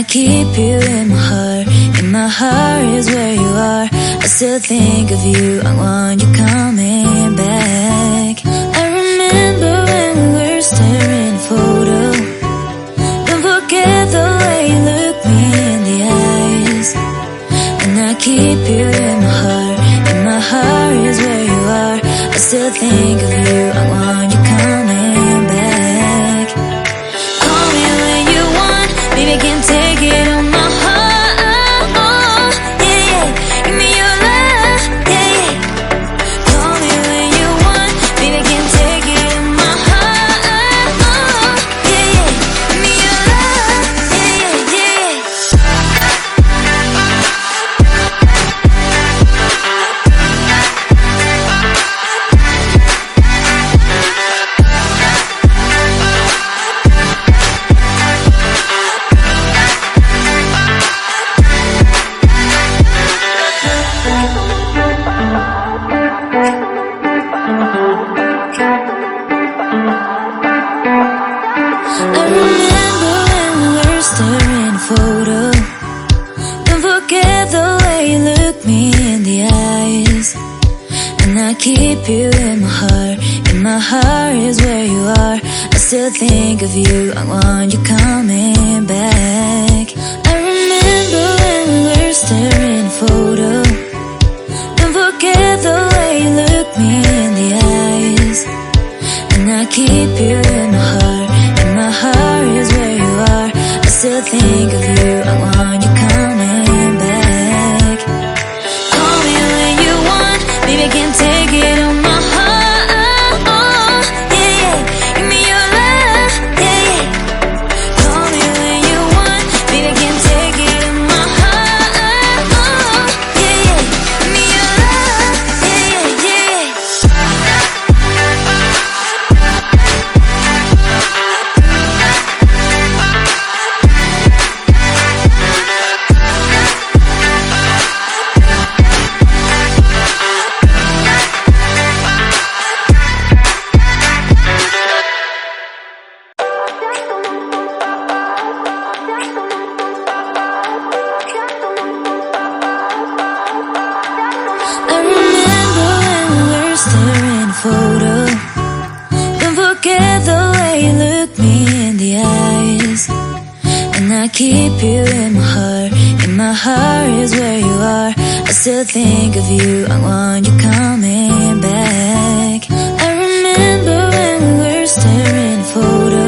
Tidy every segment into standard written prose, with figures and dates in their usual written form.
keep you in my heart. In my heart is where you are. I still think of you. I want you coming back. I remember when we were staring at a photo. Don't forget the way you look me in the eyes. And I keep you in my heart. In my heart is where you are. I still think of you. I want you coming back. Call me when you want. Baby, I can't take it on my heart. Oh, yeah, yeah. Give me your love, yeah, yeah. Call me when you want. Baby, I can't take it on my heart. Oh, yeah, yeah. Give me your love, yeah, yeah, yeah. I remember when we were staring at a photo. Don't forget the way you look me in the eyes. And I keep you in my heart. In my heart is where you are. I still think of you. I want you coming back. I remember when we were staring at a photo. Don't forget the way you look me in the eyes. And I keep you in my heart. In my heart is where you are. I still think of you. I want you coming back. Call me when you want. Baby, I can't take it on my heart. Oh, yeah, yeah. Give me your love, yeah, yeah. Call me when you want. Baby, I can't take it on my heart. Oh, yeah, yeah. Give me your love, yeah, yeah, yeah. I remember when we were staring at a photo. Don't forget the way you look me in the eyes. And I keep you in my heart. In my heart is where you are. I still think of you. I want you coming back. I remember when we were staring at a photo.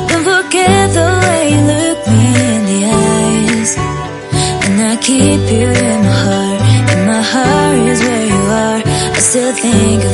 Don't forget the way you look me in the eyes. And I keep you in my heart. In my heart is where you are. I still think of